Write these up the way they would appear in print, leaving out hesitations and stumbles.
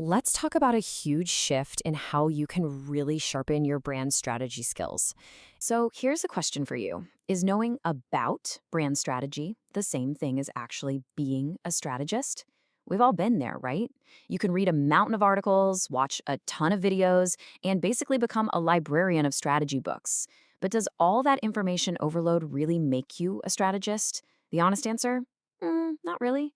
Let's talk about a huge shift in how you can really sharpen your brand strategy skills. So, here's a question for you. Is knowing about brand strategy the same thing as actually being a strategist? We've all been there, right? You can read a mountain of articles, watch a ton of videos, and basically become a librarian of strategy books. But does all that information overload really make you a strategist? The honest answer? Not really.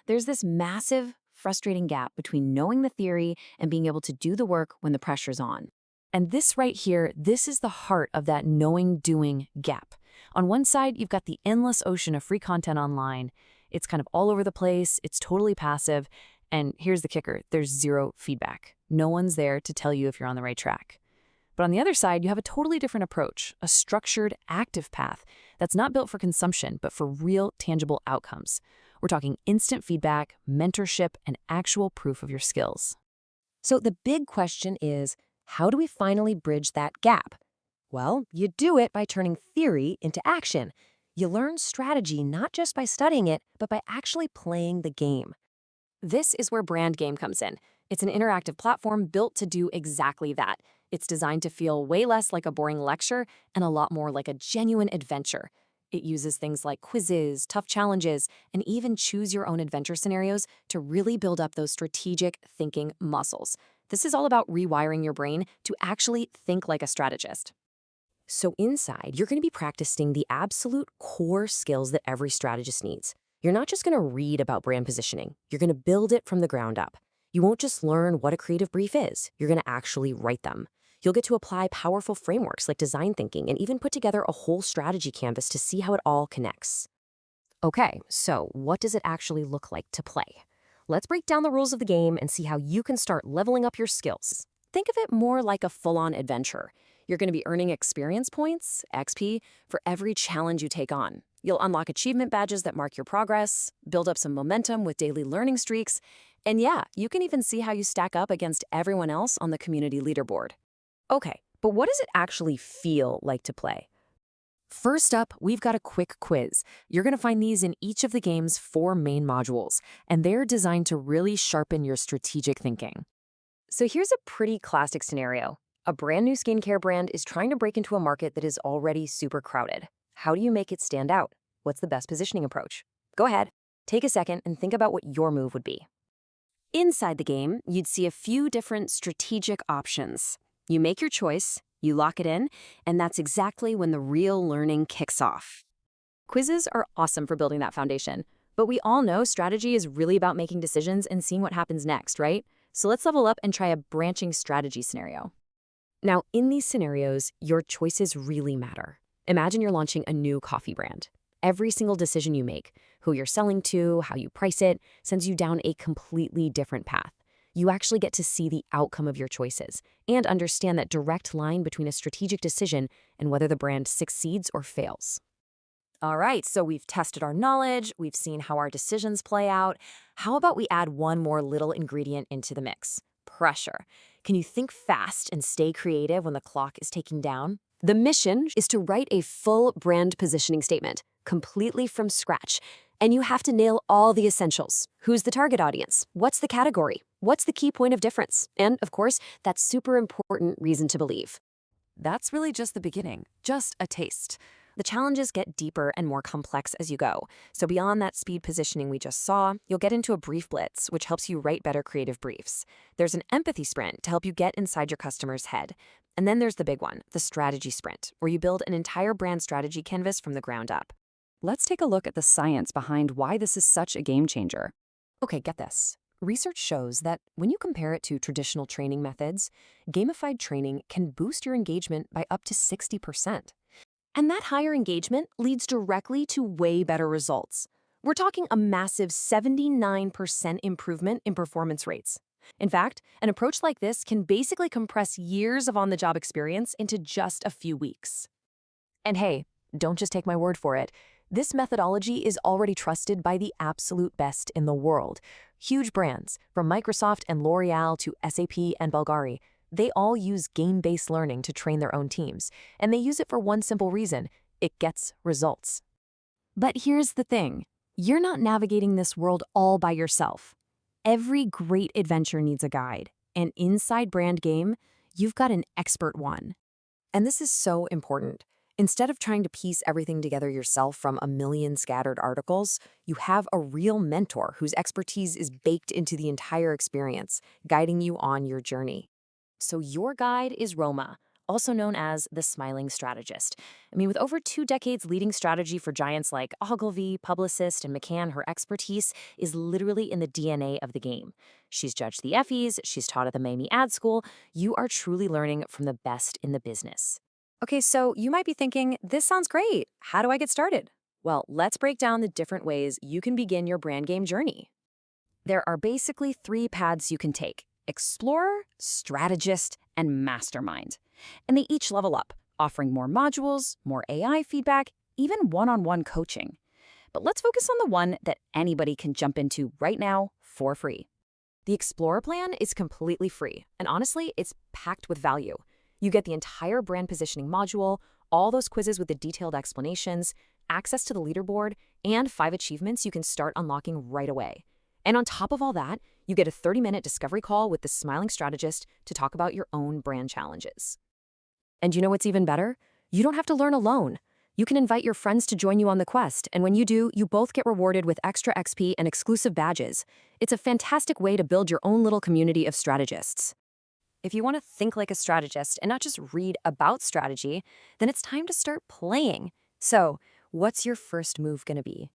There's this massive, frustrating gap between knowing the theory and being able to do the work when the pressure's on. And this right here, this is the heart of that knowing-doing gap. On one side, you've got the endless ocean of free content online. It's kind of all over the place, it's totally passive, and here's the kicker, there's zero feedback. No one's there to tell you if you're on the right track. But on the other side, you have a totally different approach, a structured, active path that's not built for consumption, but for real, tangible outcomes. We're talking instant feedback, mentorship, and actual proof of your skills. So the big question is, how do we finally bridge that gap? Well, you do it by turning theory into action. You learn strategy not just by studying it, but by actually playing the game. This is where Brand Game comes in. It's an interactive platform built to do exactly that. It's designed to feel way less like a boring lecture and a lot more like a genuine adventure. It uses things like quizzes, tough challenges, and even choose your own adventure scenarios to really build up those strategic thinking muscles. This is all about rewiring your brain to actually think like a strategist. So inside, you're going to be practicing the absolute core skills that every strategist needs. You're not just going to read about brand positioning. You're going to build it from the ground up. You won't just learn what a creative brief is. You're going to actually write them. You'll get to apply powerful frameworks like design thinking and even put together a whole strategy canvas to see how it all connects. Okay, so what does it actually look like to play? Let's break down the rules of the game and see how you can start leveling up your skills. Think of it more like a full-on adventure. You're going to be earning experience points, XP, for every challenge you take on. You'll unlock achievement badges that mark your progress, build up some momentum with daily learning streaks, and yeah, you can even see how you stack up against everyone else on the community leaderboard. Okay, but what does it actually feel like to play? First up, we've got a quick quiz. You're going to find these in each of the game's 4 main modules, and they're designed to really sharpen your strategic thinking. So here's a pretty classic scenario. A brand new skincare brand is trying to break into a market that is already super crowded. How do you make it stand out? What's the best positioning approach? Go ahead, take a second and think about what your move would be. Inside the game, you'd see a few different strategic options. You make your choice, you lock it in, and that's exactly when the real learning kicks off. Quizzes are awesome for building that foundation, but we all know strategy is really about making decisions and seeing what happens next, right? So let's level up and try a branching strategy scenario. Now, in these scenarios, your choices really matter. Imagine you're launching a new coffee brand. Every single decision you make, who you're selling to, how you price it, sends you down a completely different path. You actually get to see the outcome of your choices and understand that direct line between a strategic decision and whether the brand succeeds or fails. All right, so we've tested our knowledge, we've seen how our decisions play out. How about we add one more little ingredient into the mix? Pressure. Can you think fast and stay creative when the clock is ticking down? The mission is to write a full brand positioning statement, completely from scratch. And you have to nail all the essentials. Who's the target audience? What's the category? What's the key point of difference? And, of course, that super important reason to believe. That's really just the beginning, just a taste. The challenges get deeper and more complex as you go. So beyond that speed positioning we just saw, you'll get into a brief blitz, which helps you write better creative briefs. There's an empathy sprint to help you get inside your customer's head. And then there's the big one, the strategy sprint, where you build an entire brand strategy canvas from the ground up. Let's take a look at the science behind why this is such a game changer. Okay, get this. Research shows that when you compare it to traditional training methods, gamified training can boost your engagement by up to 60%. And that higher engagement leads directly to way better results. We're talking a massive 79% improvement in performance rates. In fact, an approach like this can basically compress years of on-the-job experience into just a few weeks. And hey, don't just take my word for it. This methodology is already trusted by the absolute best in the world. Huge brands, from Microsoft and L'Oreal to SAP and Bulgari, they all use game-based learning to train their own teams, and they use it for one simple reason: it gets results. But here's the thing. You're not navigating this world all by yourself. Every great adventure needs a guide, and inside Brand Game, you've got an expert one. And this is so important. Instead of trying to piece everything together yourself from a million scattered articles, you have a real mentor whose expertise is baked into the entire experience, guiding you on your journey. So your guide is Roma, also known as the Smiling Strategist. With over 2 decades leading strategy for giants like Ogilvy, Publicist, and McCann, her expertise is literally in the DNA of the game. She's judged the Effies, she's taught at the Miami Ad School. You are truly learning from the best in the business. Okay, so you might be thinking, this sounds great. How do I get started? Well, let's break down the different ways you can begin your brand game journey. There are basically 3 paths you can take: Explorer, Strategist, and Mastermind. And they each level up, offering more modules, more AI feedback, even one-on-one coaching. But let's focus on the one that anybody can jump into right now for free. The Explorer plan is completely free, and honestly, it's packed with value. You get the entire brand positioning module, all those quizzes with the detailed explanations, access to the leaderboard, and 5 achievements you can start unlocking right away. And on top of all that, you get a 30-minute discovery call with the Smiling Strategist to talk about your own brand challenges. And you know what's even better? You don't have to learn alone. You can invite your friends to join you on the quest, and when you do, you both get rewarded with extra XP and exclusive badges. It's a fantastic way to build your own little community of strategists. If you want to think like a strategist and not just read about strategy, then it's time to start playing. So, what's your first move going to be?